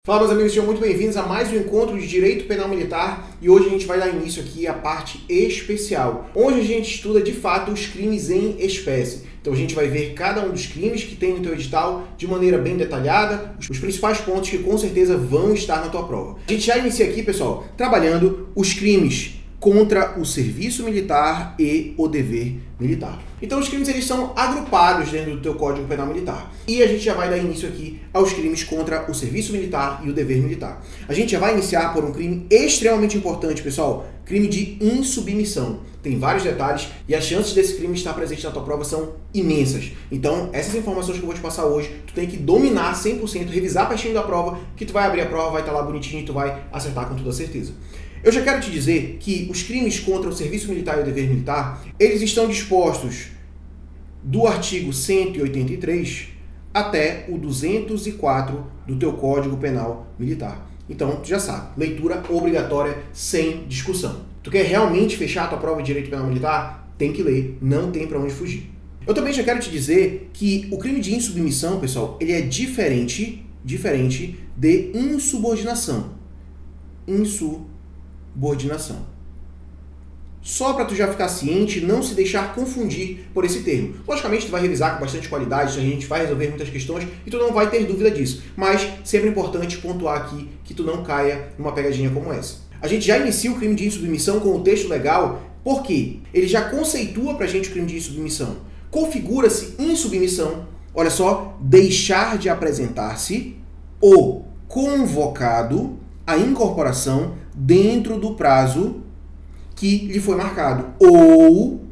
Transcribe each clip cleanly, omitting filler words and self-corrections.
Fala, meus amigos, sejam muito bem-vindos a mais um encontro de Direito Penal Militar e hoje a gente vai dar início aqui à parte especial, onde a gente estuda de fato os crimes em espécie. Então a gente vai ver cada um dos crimes que tem no teu edital de maneira bem detalhada, os principais pontos que com certeza vão estar na tua prova. A gente já inicia aqui, pessoal, trabalhando os crimes contra o serviço militar e o dever militar. Então os crimes eles são agrupados dentro do teu Código Penal Militar. E a gente já vai dar início aqui aos crimes contra o serviço militar e o dever militar. A gente já vai iniciar por um crime extremamente importante, pessoal, crime de insubmissão. Tem vários detalhes e as chances desse crime estar presente na tua prova são imensas. Então, essas informações que eu vou te passar hoje, tu tem que dominar 100%, revisar a pastinha da prova, que tu vai abrir a prova, vai estar lá bonitinho e tu vai acertar com toda certeza. Eu já quero te dizer que os crimes contra o serviço militar e o dever militar, eles estão dispostos do artigo 183 até o 204 do teu Código Penal Militar. Então, tu já sabe, leitura obrigatória sem discussão. Tu quer realmente fechar a tua prova de Direito Penal Militar? Tem que ler, não tem para onde fugir. Eu também já quero te dizer que o crime de insubmissão, pessoal, ele é diferente de insubordinação. Insubordinação. Só para tu já ficar ciente, não se deixar confundir por esse termo. Logicamente, tu vai revisar com bastante qualidade, a gente vai resolver muitas questões e tu não vai ter dúvida disso. Mas sempre é importante pontuar aqui que tu não caia numa pegadinha como essa. A gente já inicia o crime de insubmissão com o texto legal, porque ele já conceitua pra gente o crime de insubmissão. Configura-se insubmissão, olha só, deixar de apresentar-se o convocado à incorporação dentro do prazo que lhe foi marcado, ou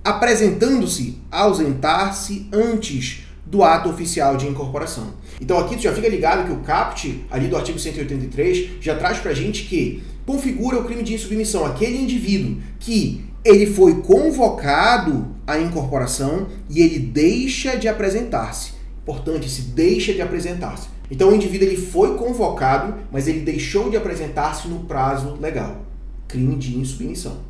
apresentando-se, ausentar-se antes do ato oficial de incorporação. Então aqui tu já fica ligado que o caput, ali do artigo 183, já traz pra gente que configura o crime de insubmissão, aquele indivíduo que ele foi convocado à incorporação e ele deixa de apresentar-se. Importante, se deixa de apresentar-se. Então o indivíduo ele foi convocado, mas ele deixou de apresentar-se no prazo legal. Crime de insubmissão.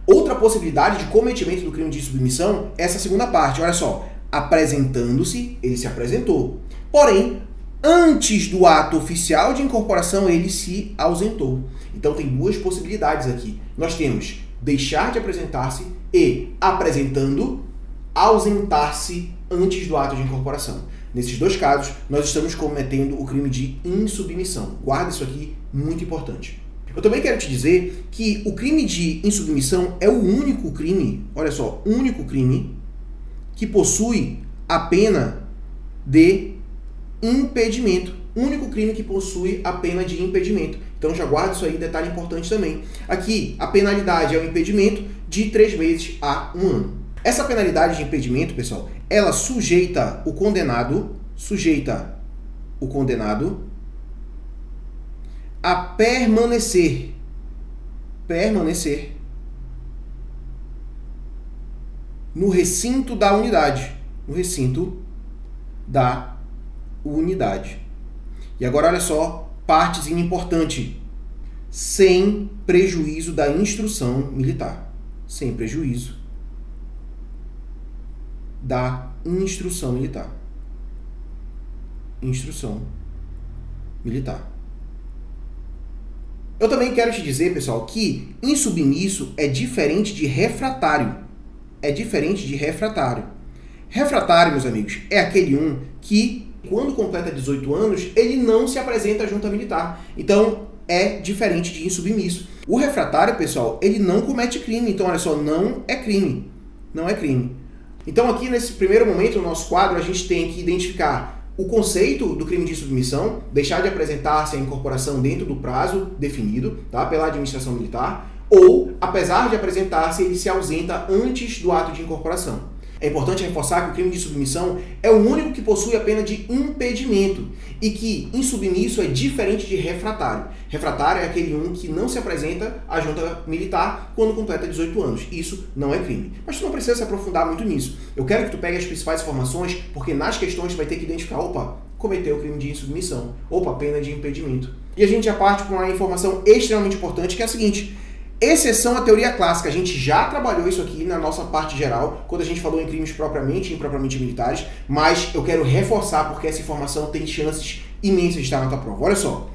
Outra possibilidade de cometimento do crime de insubmissão é essa segunda parte. Olha só, apresentando-se, ele se apresentou. Porém, antes do ato oficial de incorporação, ele se ausentou. Então tem duas possibilidades aqui. Nós temos deixar de apresentar-se e, apresentando, ausentar-se antes do ato de incorporação. Nesses dois casos, nós estamos cometendo o crime de insubmissão. Guarda isso aqui, muito importante. Eu também quero te dizer que o crime de insubmissão é o único crime, olha só, único crime que possui a pena de impedimento. Único crime que possui a pena de impedimento. Então já guarda isso aí, detalhe importante também. Aqui, a penalidade é o impedimento de 3 meses a 1 ano. Essa penalidade de impedimento, pessoal, ela sujeita o condenado a permanecer no recinto da unidade. E agora olha só, partezinha importante. Sem prejuízo da instrução militar. Sem prejuízo da instrução militar. Instrução militar. Eu também quero te dizer, pessoal, que insubmisso é diferente de refratário. Refratário, meus amigos, é aquele que, quando completa 18 anos, ele não se apresenta à junta militar. Então, é diferente de insubmisso. O refratário, pessoal, ele não comete crime. Então, olha só, não é crime. Não é crime. Então, aqui nesse primeiro momento, no nosso quadro, a gente tem que identificar o conceito do crime de insubmissão, deixar de apresentar-se à incorporação dentro do prazo definido, tá, pela administração militar, ou, apesar de apresentar-se, ele se ausenta antes do ato de incorporação. É importante reforçar que o crime de insubmissão é o único que possui a pena de impedimento e que insubmisso é diferente de refratário. Refratário é aquele que não se apresenta à junta militar quando completa 18 anos. Isso não é crime. Mas tu não precisa se aprofundar muito nisso. Eu quero que tu pegue as principais informações, porque nas questões tu vai ter que identificar, opa, cometeu o crime de insubmissão, opa, pena de impedimento. E a gente já parte para uma informação extremamente importante, que é a seguinte: Exceção à teoria clássica, a gente já trabalhou isso aqui na nossa parte geral, quando a gente falou em crimes propriamente e impropriamente militares, mas eu quero reforçar porque essa informação tem chances imensa de estar na tua prova. Olha só,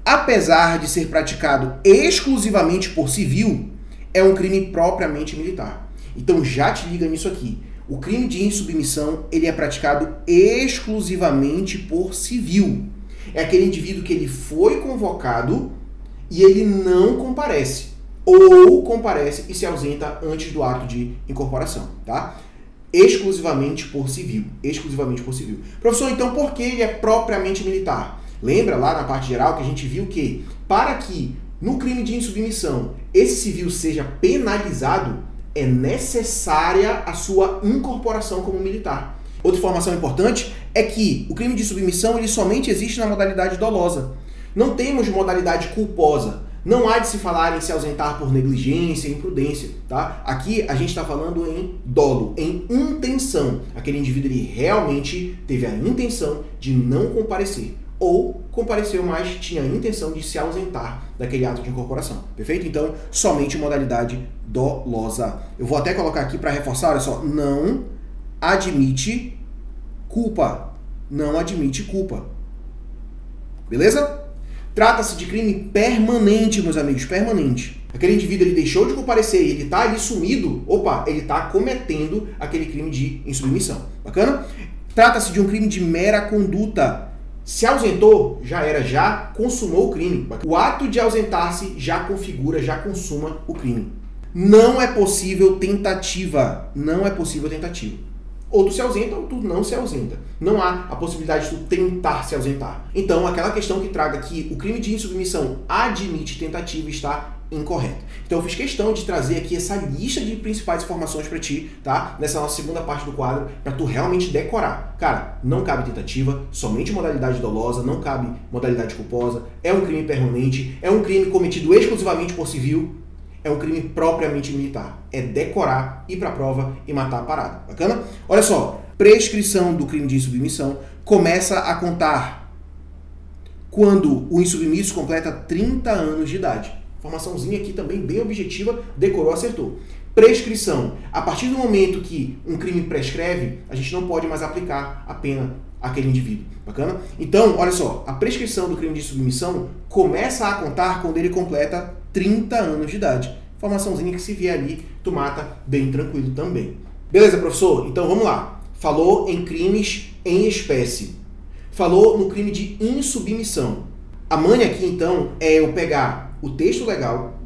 apesar de ser praticado exclusivamente por civil, é um crime propriamente militar. Então já te liga nisso aqui. O crime de insubmissão, ele é praticado exclusivamente por civil. É aquele indivíduo que ele foi convocado e ele não comparece. Ou comparece e se ausenta antes do ato de incorporação, tá? Exclusivamente por civil. Exclusivamente por civil. Professor, então por que ele é propriamente militar? Lembra lá na parte geral que a gente viu que para que no crime de insubmissão esse civil seja penalizado, é necessária a sua incorporação como militar. Outra informação importante é que o crime de submissão ele somente existe na modalidade dolosa. Não temos modalidade culposa. Não há de se falar em se ausentar por negligência, imprudência, tá? Aqui a gente está falando em dolo, em intenção. Aquele indivíduo ele realmente teve a intenção de não comparecer. Ou compareceu, mas tinha a intenção de se ausentar daquele ato de incorporação. Perfeito? Então, somente modalidade dolosa. Eu vou até colocar aqui para reforçar, olha só, não admite culpa. Não admite culpa. Beleza? Trata-se de crime permanente, meus amigos, permanente. Aquele indivíduo ele deixou de comparecer e ele está ali sumido, opa, ele está cometendo aquele crime de insubmissão. Bacana? Trata-se de um crime de mera conduta. Se ausentou, já era, já consumou o crime. O ato de ausentar-se já configura, já consuma o crime. Não é possível tentativa. Não é possível tentativa. Ou tu se ausenta ou tu não se ausenta. Não há a possibilidade de tu tentar se ausentar. Então, aquela questão que traga que o crime de insubmissão admite tentativa está incorreta. Então, eu fiz questão de trazer aqui essa lista de principais informações para ti, tá? Nessa nossa segunda parte do quadro, para tu realmente decorar. Cara, não cabe tentativa, somente modalidade dolosa, não cabe modalidade culposa, é um crime permanente, é um crime cometido exclusivamente por civil, é um crime propriamente militar. É decorar, ir para a prova e matar a parada. Bacana? Olha só, prescrição do crime de insubmissão começa a contar quando o insubmisso completa 30 anos de idade. Informaçãozinha aqui também bem objetiva, decorou, acertou. Prescrição. A partir do momento que um crime prescreve, a gente não pode mais aplicar a pena àquele indivíduo. Bacana? Então, olha só, a prescrição do crime de insubmissão começa a contar quando ele completa 30 anos de idade. Informaçãozinha que se vier ali, tu mata bem tranquilo também. Beleza, professor? Então vamos lá. Falou em crimes em espécie. Falou no crime de insubmissão. A manha aqui, então, é eu pegar o texto legal,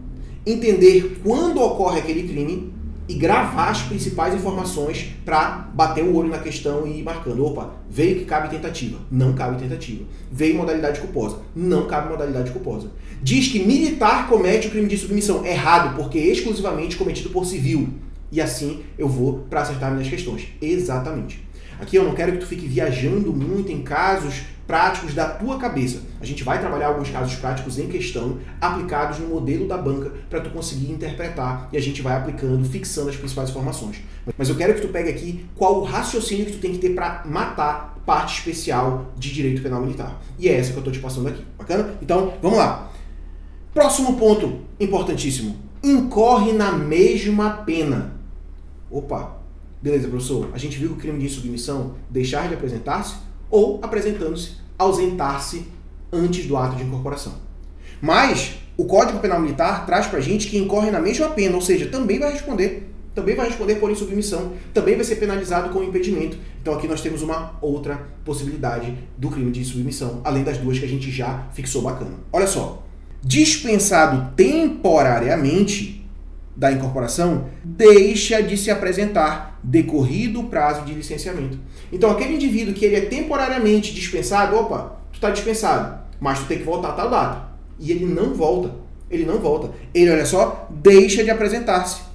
entender quando ocorre aquele crime e gravar as principais informações para bater o olho na questão e ir marcando. Opa, veio que cabe tentativa. Não cabe tentativa. Veio modalidade culposa. Não cabe modalidade culposa. Diz que militar comete o crime de submissão. Errado, porque é exclusivamente cometido por civil. E assim eu vou para acertar minhas questões. Exatamente. Aqui eu não quero que tu fique viajando muito em casos práticos da tua cabeça. A gente vai trabalhar alguns casos práticos em questão, aplicados no modelo da banca, para tu conseguir interpretar e a gente vai aplicando, fixando as principais informações. Mas eu quero que tu pegue aqui qual o raciocínio que tu tem que ter para matar parte especial de direito penal militar. E é essa que eu estou te passando aqui. Bacana? Então, vamos lá. Próximo ponto importantíssimo. Incorre na mesma pena. Opa! Beleza, professor? A gente viu que o crime de insubmissão, deixar de apresentar-se ou, apresentando-se, ausentar-se antes do ato de incorporação. Mas o Código Penal Militar traz pra gente que incorre na mesma pena, ou seja, também vai responder por insubmissão, também vai ser penalizado com impedimento. Então aqui nós temos uma outra possibilidade do crime de insubmissão, além das duas que a gente já fixou bacana. Olha só, dispensado temporariamente da incorporação, deixa de se apresentar decorrido o prazo de licenciamento. Então, aquele indivíduo que ele é temporariamente dispensado, opa, tu está dispensado, mas tu tem que voltar a tal data. E ele não volta. Ele, olha só, deixa de apresentar-se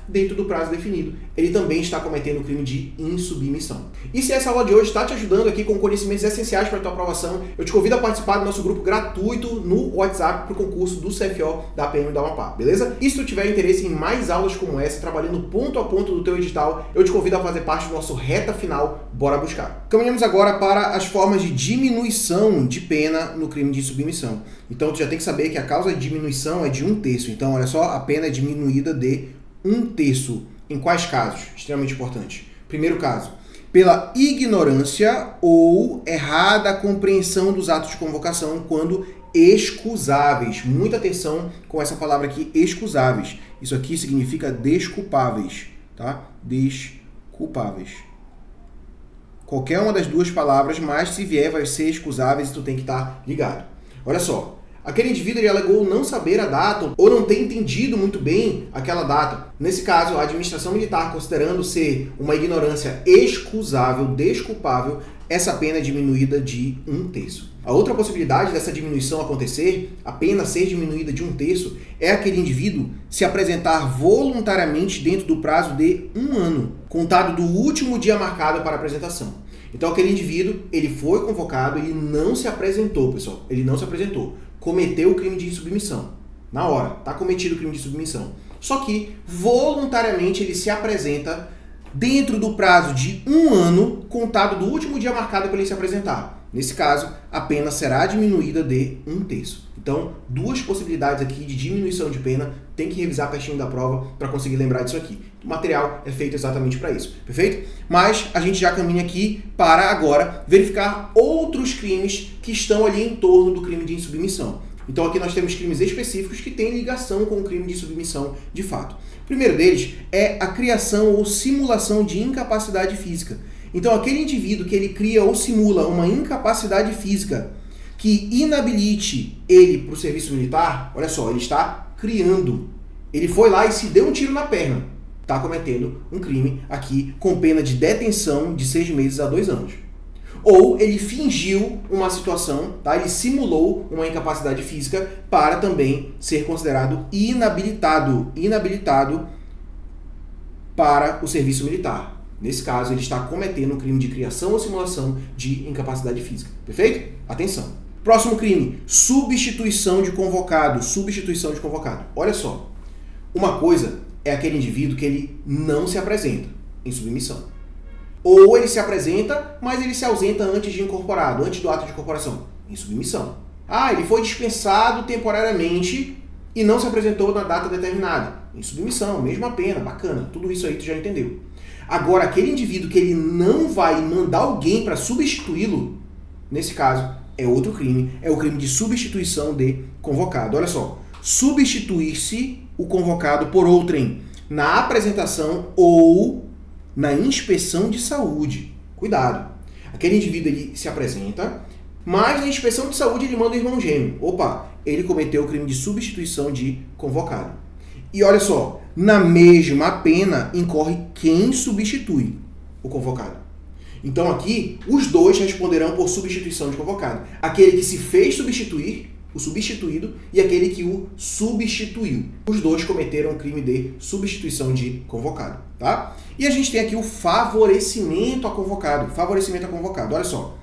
dentro do prazo definido. Ele também está cometendo o crime de insubmissão. E se essa aula de hoje está te ajudando aqui com conhecimentos essenciais para a tua aprovação, eu te convido a participar do nosso grupo gratuito no WhatsApp para o concurso do CFO da PM da Amapá, beleza? E se tu tiver interesse em mais aulas como essa, trabalhando ponto a ponto do teu edital, eu te convido a fazer parte do nosso reta final. Bora buscar. Caminhamos agora para as formas de diminuição de pena no crime de insubmissão. Então tu já tem que saber que a causa de diminuição é de 1/3. Então, olha só, a pena é diminuída de 1/3. Em quais casos? Extremamente importante. Primeiro caso, pela ignorância ou errada compreensão dos atos de convocação quando excusáveis. Muita atenção com essa palavra aqui, excusáveis. Isso aqui significa desculpáveis, tá? Desculpáveis. Qualquer uma das duas palavras, mas se vier vai ser excusáveis e tu tem que estar ligado. Olha só, aquele indivíduo ele alegou não saber a data ou não ter entendido muito bem aquela data. Nesse caso, a administração militar, considerando ser uma ignorância excusável, desculpável, essa pena é diminuída de 1/3. A outra possibilidade dessa diminuição acontecer, a pena ser diminuída de 1/3, é aquele indivíduo se apresentar voluntariamente dentro do prazo de 1 ano, contado do último dia marcado para a apresentação. Então aquele indivíduo, ele foi convocado, ele não se apresentou, pessoal, ele não se apresentou, cometeu o crime de insubmissão. Na hora, está cometido o crime de submissão. Só que, voluntariamente, ele se apresenta dentro do prazo de 1 ano, contado do último dia marcado para ele se apresentar. Nesse caso, a pena será diminuída de 1/3. Então, duas possibilidades aqui de diminuição de pena, tem que revisar pertinho da prova para conseguir lembrar disso aqui. O material é feito exatamente para isso, perfeito? Mas a gente já caminha aqui para agora verificar outros crimes que estão ali em torno do crime de insubmissão. Então aqui nós temos crimes específicos que têm ligação com o crime de submissão de fato. O primeiro deles é a criação ou simulação de incapacidade física. Então aquele indivíduo que ele cria ou simula uma incapacidade física que inabilite ele para o serviço militar, olha só, ele está criando. Ele foi lá e se deu um tiro na perna. Está cometendo um crime aqui com pena de detenção de 6 meses a 2 anos. Ou ele fingiu uma situação, tá? Ele simulou uma incapacidade física para também ser considerado inabilitado para o serviço militar. Nesse caso, ele está cometendo um crime de criação ou simulação de incapacidade física. Perfeito? Atenção. Próximo crime, substituição de convocado. Substituição de convocado. Olha só, uma coisa é aquele indivíduo que ele não se apresenta em submissão. Ou ele se apresenta, mas ele se ausenta antes de incorporado, antes do ato de incorporação, em submissão. Ah, ele foi dispensado temporariamente e não se apresentou na data determinada, em submissão, mesma pena, bacana, tudo isso aí tu já entendeu. Agora, aquele indivíduo que ele não vai mandar alguém para substituí-lo, nesse caso, é outro crime, é o crime de substituição de convocado. Olha só, substituir-se o convocado por outrem na apresentação ou na inspeção de saúde. Cuidado. Aquele indivíduo ele se apresenta, mas na inspeção de saúde ele manda o irmão gêmeo. Opa, ele cometeu o crime de substituição de convocado. E olha só, na mesma pena incorre quem substitui o convocado. Então aqui, os dois responderão por substituição de convocado. Aquele que se fez substituir, o substituído, e aquele que o substituiu. Os dois cometeram o crime de substituição de convocado, tá? E a gente tem aqui o favorecimento a convocado. Favorecimento a convocado, olha só.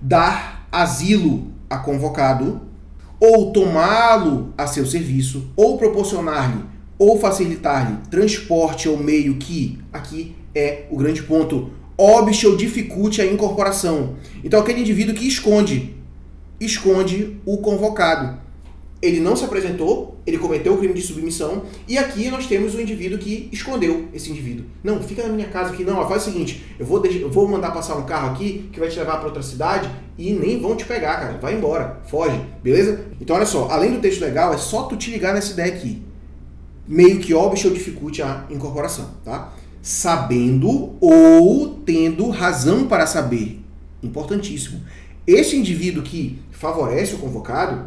Dar asilo a convocado, ou tomá-lo a seu serviço, ou proporcionar-lhe, ou facilitar-lhe transporte ou meio que, aqui é o grande ponto, obste ou dificulte a incorporação. Então aquele indivíduo que esconde o convocado. Ele não se apresentou, ele cometeu o crime de submissão, e aqui nós temos o indivíduo que escondeu esse indivíduo. Não, fica na minha casa aqui, não, faz o seguinte, eu vou mandar passar um carro aqui que vai te levar para outra cidade e nem vão te pegar, cara, vai embora, foge, beleza? Então olha só, além do texto legal, é só tu te ligar nessa ideia aqui, meio que obste ou dificulte a incorporação, tá? Sabendo ou tendo razão para saber, importantíssimo. Esse indivíduo que favorece o convocado,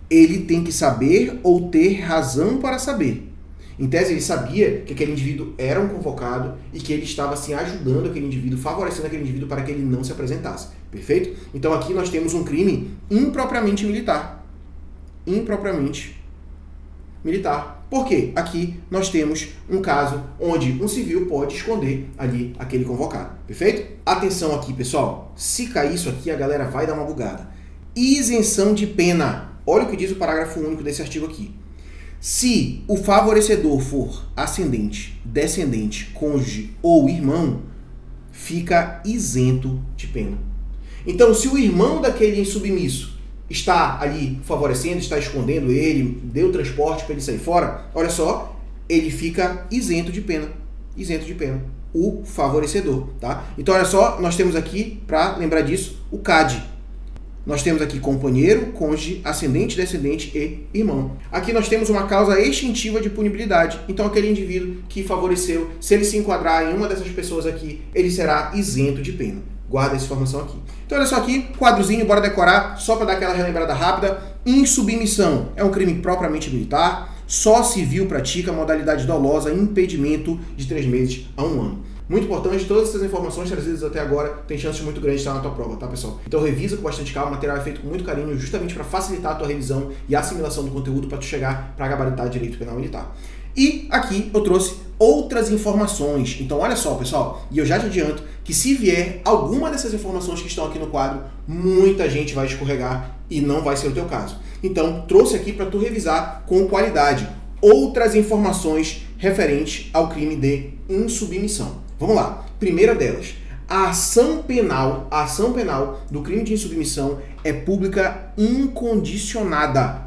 ele tem que saber ou ter razão para saber. Em tese, ele sabia que aquele indivíduo era um convocado e que ele estava assim ajudando aquele indivíduo, favorecendo aquele indivíduo para que ele não se apresentasse. Perfeito? Então aqui nós temos um crime impropriamente militar. Impropriamente militar. Por quê? Aqui nós temos um caso onde um civil pode esconder ali aquele convocado. Perfeito? Atenção aqui, pessoal. Se cair isso aqui, a galera vai dar uma bugada. Isenção de pena. Olha o que diz o parágrafo único desse artigo aqui. Se o favorecedor for ascendente, descendente, cônjuge ou irmão, fica isento de pena. Então, se o irmão daquele insubmisso está ali favorecendo, está escondendo ele, deu transporte para ele sair fora, olha só, ele fica isento de pena. Isento de pena. o favorecedor, tá? Então, olha só, nós temos aqui, para lembrar disso, o CAD. Nós temos aqui companheiro, cônjuge, ascendente, descendente e irmão. Aqui nós temos uma causa extintiva de punibilidade. Então, aquele indivíduo que favoreceu, se ele se enquadrar em uma dessas pessoas aqui, ele será isento de pena. Guarda essa informação aqui. Então, olha só aqui, quadrozinho, bora decorar, só para dar aquela relembrada rápida. Insubmissão é um crime propriamente militar. Só civil pratica, modalidade dolosa, impedimento de 3 meses a 1 ano. Muito importante, todas essas informações trazidas até agora tem chances muito grandes de estar na tua prova, tá, pessoal? Então revisa com bastante calma, o material é feito com muito carinho, justamente para facilitar a tua revisão e a assimilação do conteúdo para tu chegar para gabaritar direito penal militar. E aqui eu trouxe outras informações. Então olha só, pessoal, e eu já te adianto que se vier alguma dessas informações que estão aqui no quadro, muita gente vai escorregar e não vai ser o teu caso. Então trouxe aqui para tu revisar com qualidade outras informações referentes ao crime de insubmissão. Vamos lá. Primeira delas, a ação penal do crime de insubmissão é pública incondicionada.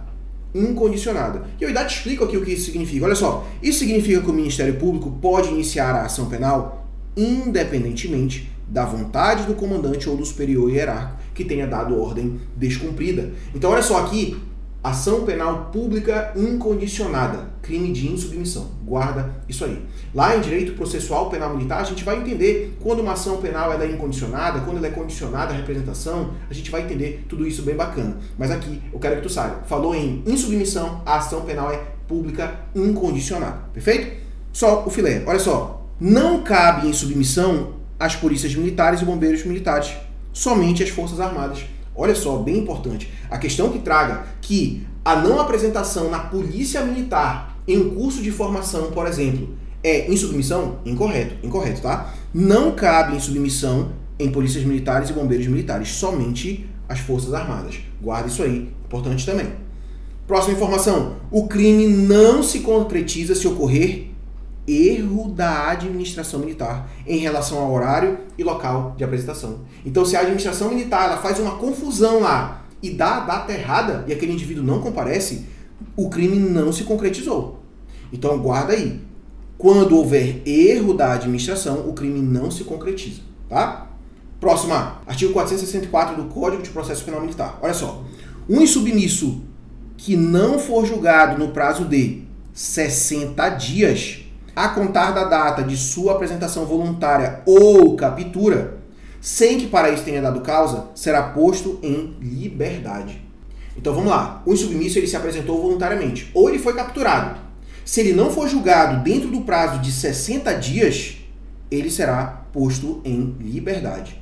Incondicionada. E eu ainda te explico aqui o que isso significa. Olha só, isso significa que o Ministério Público pode iniciar a ação penal independentemente da vontade do comandante ou do superior hierárquico que tenha dado ordem descumprida. Então olha só aqui, ação penal pública incondicionada, crime de insubmissão. Guarda isso aí. Lá em Direito Processual Penal Militar, a gente vai entender quando uma ação penal ela é incondicionada, quando ela é condicionada à representação, a gente vai entender tudo isso bem bacana. Mas aqui, eu quero que tu saiba, falou em insubmissão, a ação penal é pública incondicionada. Perfeito? Só o filé. Olha só, não cabe em submissão às polícias militares e bombeiros militares, somente às Forças Armadas. Olha só, bem importante. A questão que traga que a não apresentação na polícia militar em um curso de formação, por exemplo, é insubmissão? Incorreto, tá? Não cabe insubmissão em polícias militares e bombeiros militares, somente as Forças Armadas. Guarda isso aí, importante também. Próxima informação. O crime não se concretiza se ocorrer erro da administração militar em relação ao horário e local de apresentação. Então, se a administração militar ela faz uma confusão lá e dá a data errada e aquele indivíduo não comparece, o crime não se concretizou. Então, guarda aí. Quando houver erro da administração, o crime não se concretiza, tá? Próxima, artigo 464 do Código de Processo Penal Militar. Olha só. Um insubmisso que não for julgado no prazo de 60 dias a contar da data de sua apresentação voluntária ou captura, sem que para isso tenha dado causa, será posto em liberdade. Então vamos lá. O insubmisso ele se apresentou voluntariamente, ou ele foi capturado. Se ele não for julgado dentro do prazo de 60 dias, ele será posto em liberdade.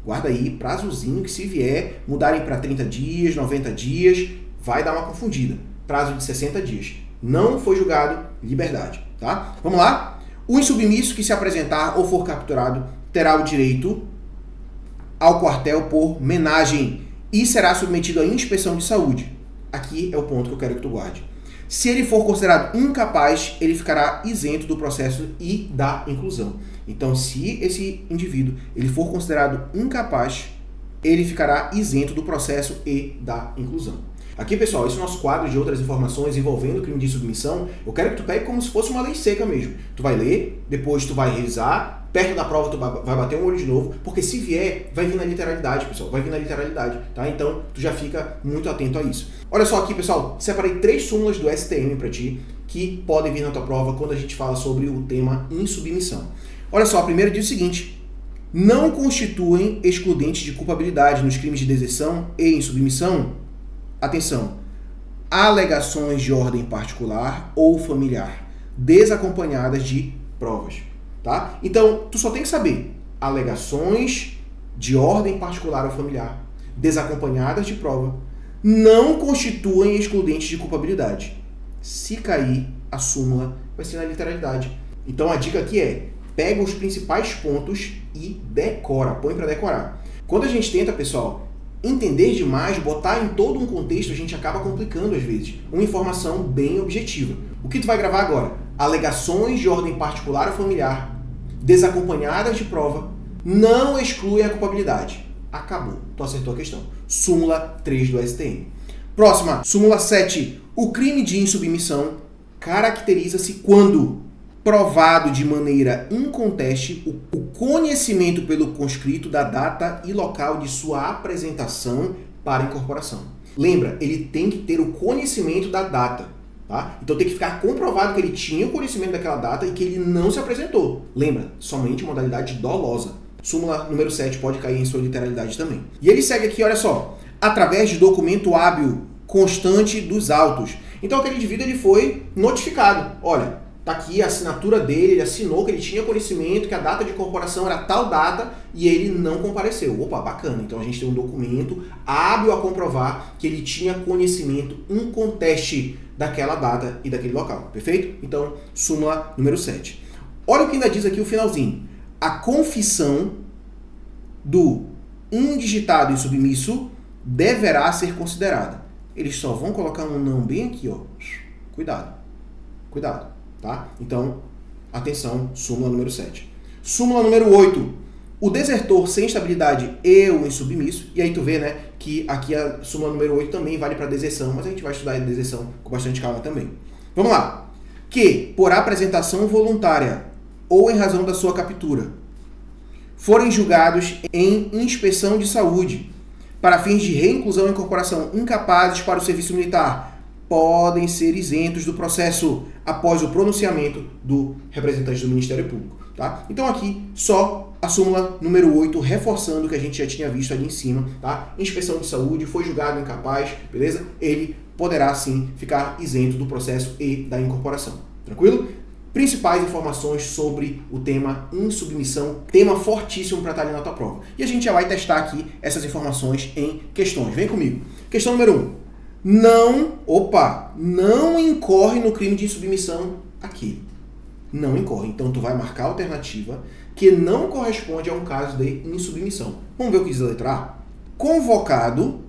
Guarda aí, prazozinho que se vier, mudarem para 30 dias, 90 dias, vai dar uma confundida. Prazo de 60 dias. Não foi julgado, liberdade. Tá? Vamos lá? O insubmisso que se apresentar ou for capturado terá o direito ao quartel por menagem e será submetido à inspeção de saúde. Aqui é o ponto que eu quero que tu guarde. Se ele for considerado incapaz, ele ficará isento do processo e da inclusão. Então, se esse indivíduo ele for considerado incapaz, ele ficará isento do processo e da inclusão. Aqui, pessoal, esse é o nosso quadro de outras informações envolvendo o crime de submissão. Eu quero que tu pegue como se fosse uma lei seca mesmo. Tu vai ler, depois tu vai revisar, perto da prova tu vai bater um olho de novo, porque se vier, vai vir na literalidade, pessoal. Vai vir na literalidade, tá? Então, tu já fica muito atento a isso. Olha só aqui, pessoal, separei 3 súmulas do STM para ti, que podem vir na tua prova quando a gente fala sobre o tema insubmissão. Olha só, a primeira diz o seguinte: não constituem excludentes de culpabilidade nos crimes de deserção e insubmissão, atenção, alegações de ordem particular ou familiar, desacompanhadas de provas, tá? Então, tu só tem que saber alegações de ordem particular ou familiar, desacompanhadas de prova, não constituem excludentes de culpabilidade. Se cair, a súmula vai ser na literalidade. Então, a dica aqui é, pega os principais pontos e decora, põe para decorar. Quando a gente tenta, pessoal, entender demais, botar em todo um contexto, a gente acaba complicando às vezes. Uma informação bem objetiva. O que tu vai gravar agora? Alegações de ordem particular ou familiar, desacompanhadas de prova, não excluem a culpabilidade. Acabou. Tu acertou a questão. Súmula 3 do STM. Próxima, súmula 7. O crime de insubmissão caracteriza-se quando provado de maneira inconteste o conhecimento pelo conscrito da data e local de sua apresentação para incorporação. Lembra, ele tem que ter o conhecimento da data, tá? Então tem que ficar comprovado que ele tinha o conhecimento daquela data e que ele não se apresentou. Lembra, somente modalidade dolosa. Súmula número 7 pode cair em sua literalidade também. E ele segue aqui, olha só, através de documento hábil constante dos autos. Então aquele indivíduo ele foi notificado. Olha, tá aqui a assinatura dele, ele assinou que ele tinha conhecimento, que a data de incorporação era tal data e ele não compareceu. Opa, bacana. Então a gente tem um documento hábil a comprovar que ele tinha conhecimento inconteste daquela data e daquele local. Perfeito? Então, súmula número 7. Olha o que ainda diz aqui o finalzinho. A confissão do indigitado e submisso deverá ser considerada. Eles só vão colocar um não bem aqui, ó. Cuidado. Cuidado, tá? Então, atenção, súmula número 7. Súmula número 8. O desertor sem estabilidade e o insubmisso. E aí tu vê, né, que aqui a súmula número 8 também vale para deserção, mas a gente vai estudar a deserção com bastante calma também. Vamos lá. Que, por apresentação voluntária ou em razão da sua captura, forem julgados em inspeção de saúde para fins de reinclusão e incorporação incapazes para o serviço militar, podem ser isentos do processo após o pronunciamento do representante do Ministério Público. Tá? Então aqui só a súmula número 8, reforçando o que a gente já tinha visto ali em cima. Tá? Inspeção de saúde, foi julgado incapaz, beleza? Ele poderá sim ficar isento do processo e da incorporação. Tranquilo? Principais informações sobre o tema insubmissão, tema fortíssimo para estar ali na tua prova. E a gente já vai testar aqui essas informações em questões. Vem comigo. Questão número 1. Não incorre no crime de insubmissão aqui. Não incorre. Então tu vai marcar a alternativa que não corresponde a um caso de insubmissão. Vamos ver o que diz a letra A? Convocado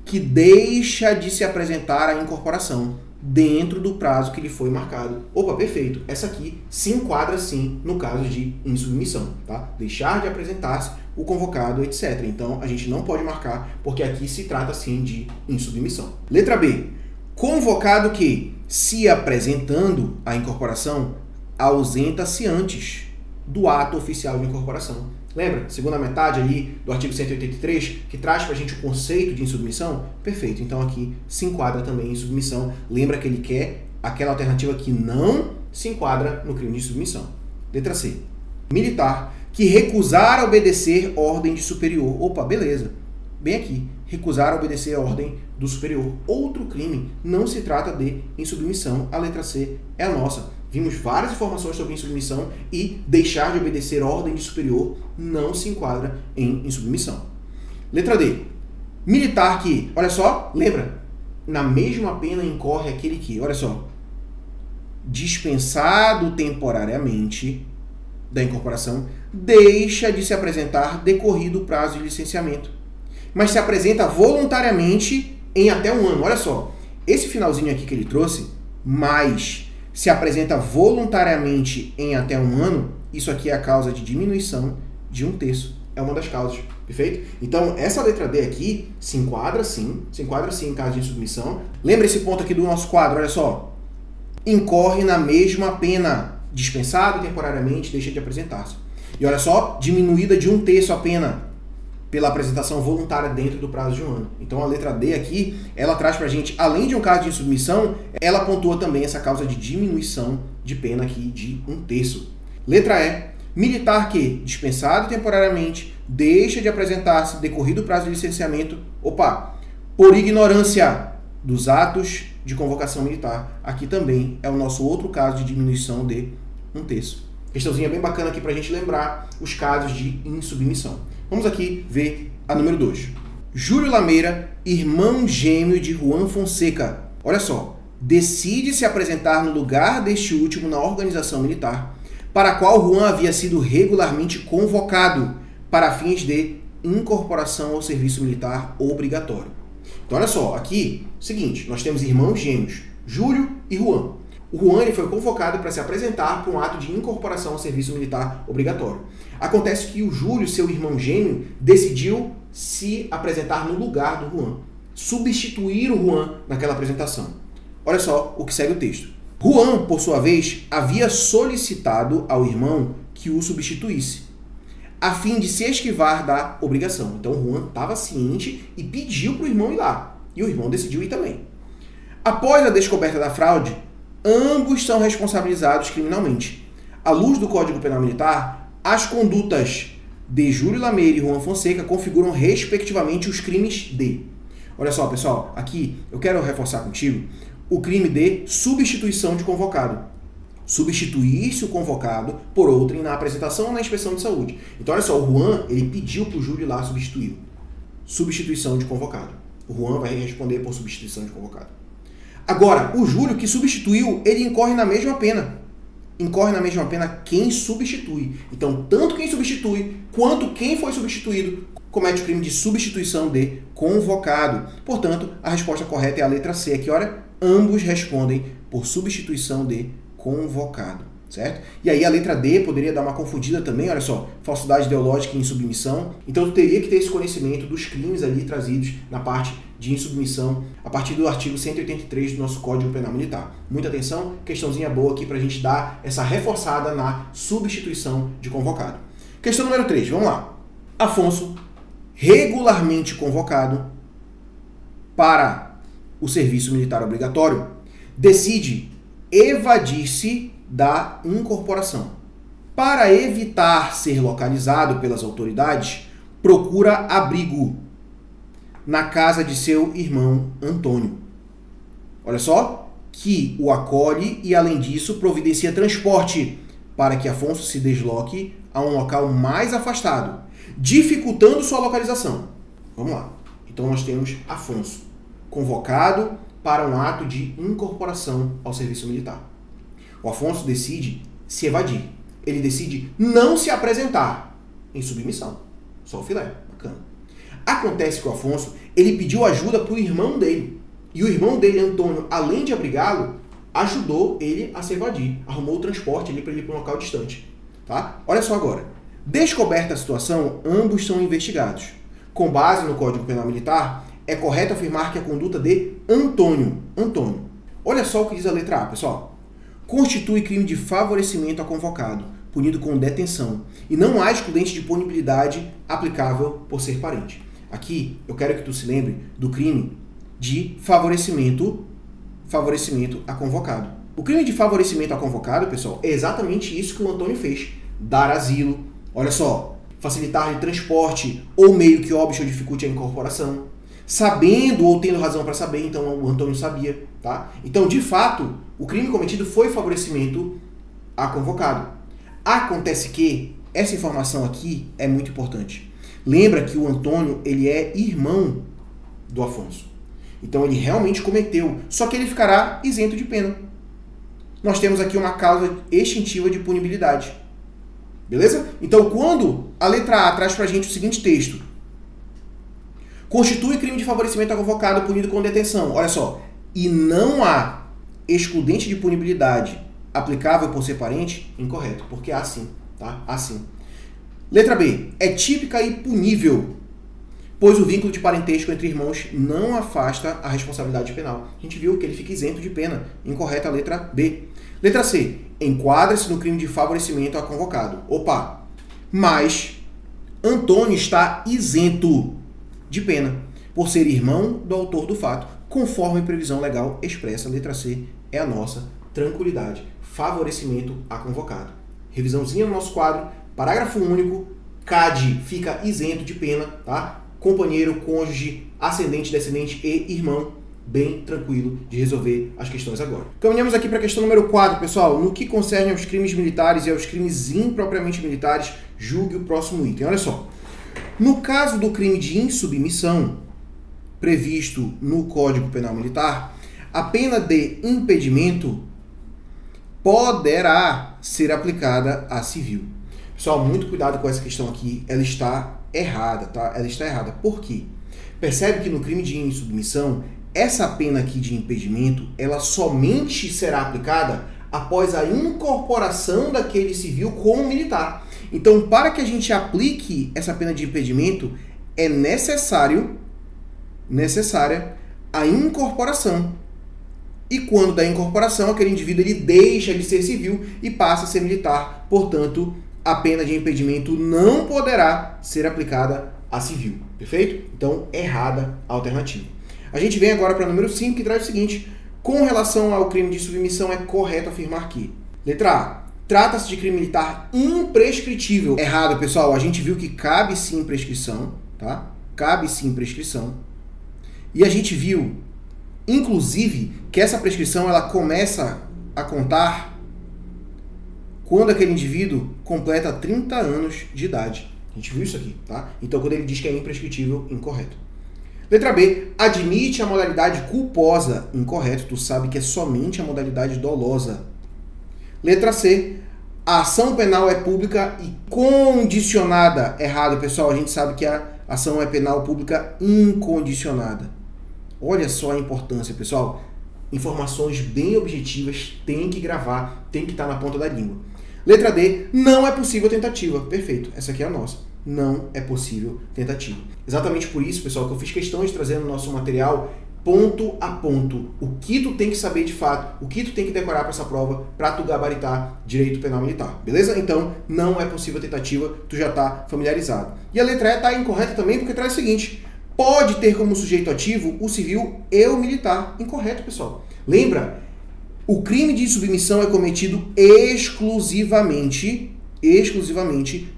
que deixa de se apresentar à incorporação dentro do prazo que lhe foi marcado. Opa, perfeito. Essa aqui se enquadra sim no caso de insubmissão, tá? Deixar de apresentar-se o convocado, etc. Então, a gente não pode marcar, porque aqui se trata sim de insubmissão. Letra B. Convocado que, se apresentando à incorporação, ausenta-se antes do ato oficial de incorporação. Lembra? Segunda metade ali do artigo 183, que traz pra gente o conceito de insubmissão? Perfeito. Então aqui se enquadra também em submissão. Lembra que ele quer aquela alternativa que não se enquadra no crime de submissão. Letra C. Militar que recusar obedecer ordem de superior. Opa, beleza. Bem aqui. Recusar obedecer a ordem do superior. Outro crime. Não se trata de insubmissão. A letra C é a nossa. Vimos várias informações sobre insubmissão e deixar de obedecer ordem de superior não se enquadra em insubmissão. Letra D. Militar que, olha só, lembra, na mesma pena incorre aquele que, olha só, dispensado temporariamente da incorporação, deixa de se apresentar decorrido o prazo de licenciamento, mas se apresenta voluntariamente em até um ano. Olha só, esse finalzinho aqui que ele trouxe, mais se apresenta voluntariamente em até um ano, isso aqui é a causa de diminuição de 1/3. É uma das causas, perfeito? Então, essa letra D aqui se enquadra sim em caso de insubmissão. Lembra esse ponto aqui do nosso quadro, olha só. Incorre na mesma pena, dispensado temporariamente, deixa de apresentar-se. E olha só, diminuída de 1/3 a pena pela apresentação voluntária dentro do prazo de um ano. Então a letra D aqui, ela traz pra gente, além de um caso de insubmissão, ela pontua também essa causa de diminuição de pena aqui de 1/3. Letra E, militar que, dispensado temporariamente, deixa de apresentar-se decorrido o prazo de licenciamento, por ignorância dos atos de convocação militar. Aqui também é o nosso outro caso de diminuição de 1/3. Questãozinha bem bacana aqui pra gente lembrar os casos de insubmissão. Vamos aqui ver a número 2. Júlio Lameira, irmão gêmeo de Juan Fonseca. Olha só, decide se apresentar no lugar deste último na organização militar, para a qual Juan havia sido regularmente convocado para fins de incorporação ao serviço militar obrigatório. Então olha só, aqui, seguinte, nós temos irmãos gêmeos, Júlio e Juan. O Juan ele foi convocado para se apresentar para um ato de incorporação ao serviço militar obrigatório. Acontece que o Júlio, seu irmão gêmeo, decidiu se apresentar no lugar do Juan, substituir o Juan naquela apresentação. Olha só o que segue o texto. Juan, por sua vez, havia solicitado ao irmão que o substituísse, a fim de se esquivar da obrigação. Então, Juan estava ciente e pediu para o irmão ir lá. E o irmão decidiu ir também. Após a descoberta da fraude, ambos são responsabilizados criminalmente. À luz do Código Penal Militar, as condutas de Júlio Lameira e Juan Fonseca configuram, respectivamente, os crimes de... Olha só, pessoal, aqui eu quero reforçar contigo o crime de substituição de convocado. Substituir-se o convocado por outrem na apresentação ou na inspeção de saúde. Então, olha só, o Juan, ele pediu para o Júlio ir lá substituir. Substituição de convocado. O Juan vai responder por substituição de convocado. Agora, o Júlio que substituiu, ele incorre na mesma pena. Incorre na mesma pena quem substitui. Então, tanto quem substitui, quanto quem foi substituído, comete o crime de substituição de convocado. Portanto, a resposta correta é a letra C. Aqui, olha, ambos respondem por substituição de convocado, certo? E aí a letra D poderia dar uma confundida também, olha só, falsidade ideológica e insubmissão. Então, tu teria que ter esse conhecimento dos crimes ali trazidos na parte de insubmissão, a partir do artigo 183 do nosso Código Penal Militar. Muita atenção, questãozinha boa aqui para a gente dar essa reforçada na substituição de convocado. Questão número 3, vamos lá. Afonso, regularmente convocado para o serviço militar obrigatório, decide evadir-se da incorporação. Para evitar ser localizado pelas autoridades, procura abrigo na casa de seu irmão Antônio. Olha só, que o acolhe e, além disso, providencia transporte para que Afonso se desloque a um local mais afastado, dificultando sua localização. Vamos lá. Então nós temos Afonso convocado para um ato de incorporação ao serviço militar. O Afonso decide se evadir. Ele decide não se apresentar em submissão. Só o filé. Bacana. Acontece que o Afonso, ele pediu ajuda para o irmão dele. E o irmão dele, Antônio, além de abrigá-lo, ajudou ele a se evadir. Arrumou o transporte ali para ele ir para um local distante. Tá? Olha só agora. Descoberta a situação, ambos são investigados. Com base no Código Penal Militar, é correto afirmar que a conduta de Antônio, olha só o que diz a letra A, pessoal. Constitui crime de favorecimento a convocado, punido com detenção, e não há excludente de punibilidade aplicável por ser parente. Aqui, eu quero que tu se lembre do crime de favorecimento a convocado. O crime de favorecimento a convocado, pessoal, é exatamente isso que o Antônio fez. Dar asilo, olha só, facilitar-lhe transporte ou meio que óbvio ou dificulte a incorporação. Sabendo ou tendo razão para saber, então o Antônio sabia, tá? Então, de fato, o crime cometido foi favorecimento a convocado. Acontece que essa informação aqui é muito importante. Lembra que o Antônio, ele é irmão do Afonso. Então, ele realmente cometeu, só que ele ficará isento de pena. Nós temos aqui uma causa extintiva de punibilidade. Beleza? Então, quando a letra A traz pra gente o seguinte texto: constitui crime de favorecimento a convocado punido com detenção. Olha só. E não há excludente de punibilidade aplicável por ser parente? Incorreto, porque há sim. Tá? Há sim. Letra B. É típica e punível, pois o vínculo de parentesco entre irmãos não afasta a responsabilidade penal. A gente viu que ele fica isento de pena. Incorreta a letra B. Letra C. Enquadra-se no crime de favorecimento a convocado. Opa! Mas Antônio está isento de pena, por ser irmão do autor do fato, conforme previsão legal expressa. Letra C é a nossa tranquilidade. Favorecimento a convocado. Revisãozinha no nosso quadro. Parágrafo único. CAD fica isento de pena, tá? Companheiro, cônjuge, ascendente, descendente e irmão. Bem tranquilo de resolver as questões agora. Caminhamos aqui para a questão número 4, pessoal. No que concerne aos crimes militares e aos crimes impropriamente militares, julgue o próximo item. Olha só. No caso do crime de insubmissão, previsto no Código Penal Militar, a pena de impedimento poderá ser aplicada a civil. Pessoal, muito cuidado com essa questão aqui. Ela está errada, tá? Ela está errada. Por quê? Percebe que no crime de insubmissão, essa pena aqui de impedimento, ela somente será aplicada após a incorporação daquele civil como militar. Então, para que a gente aplique essa pena de impedimento, é necessária a incorporação. e quando da incorporação, aquele indivíduo ele deixa de ser civil e passa a ser militar. Portanto, a pena de impedimento não poderá ser aplicada a civil. Perfeito? Então, errada a alternativa. A gente vem agora para o número 5, que traz o seguinte: com relação ao crime de submissão, é correto afirmar que... Letra A. Trata-se de crime militar imprescritível. Errado, pessoal. A gente viu que cabe sim prescrição, tá? Cabe sim prescrição. E a gente viu, inclusive, que essa prescrição ela começa a contar quando aquele indivíduo completa 30 anos de idade. A gente viu isso aqui, tá? Então, quando ele diz que é imprescritível, incorreto. Letra B. Admite a modalidade culposa. Incorreto. Tu sabe que é somente a modalidade dolosa. Letra C. A ação penal é pública e condicionada. Errado, pessoal. A gente sabe que a ação é penal pública incondicionada. Olha só a importância, pessoal. Informações bem objetivas, tem que gravar, tem que estar na ponta da língua. Letra D. Não é possível tentativa. Perfeito. Essa aqui é a nossa. Não é possível tentativa. Exatamente por isso, pessoal, que eu fiz questão de trazer no nosso material ponto a ponto o que tu tem que saber de fato, o que tu tem que decorar para essa prova para tu gabaritar direito penal militar, beleza? Então, não é possível tentativa, tu já está familiarizado. E a letra E está incorreta também porque traz o seguinte: pode ter como sujeito ativo o civil e o militar. Incorreto, pessoal. Lembra? O crime de submissão é cometido exclusivamente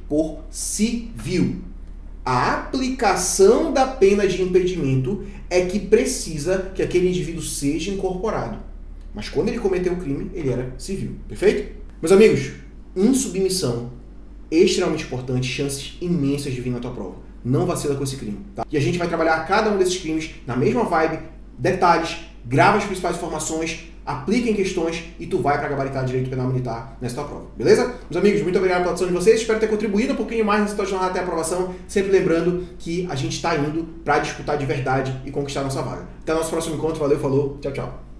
por civil. A aplicação da pena de impedimento é que precisa que aquele indivíduo seja incorporado. Mas quando ele cometeu o crime, ele era civil. Perfeito? Meus amigos, insubmissão, extremamente importante, chances imensas de vir na tua prova. Não vacila com esse crime, tá? E a gente vai trabalhar cada um desses crimes na mesma vibe, detalhes, grava as principais informações, aplica em questões e tu vai para gabaritar direito penal militar nessa tua prova, beleza? Meus amigos, muito obrigado pela atenção de vocês, espero ter contribuído um pouquinho mais nessa tua jornada até a aprovação, sempre lembrando que a gente está indo para disputar de verdade e conquistar a nossa vaga. Até o nosso próximo encontro, valeu, falou, tchau, tchau.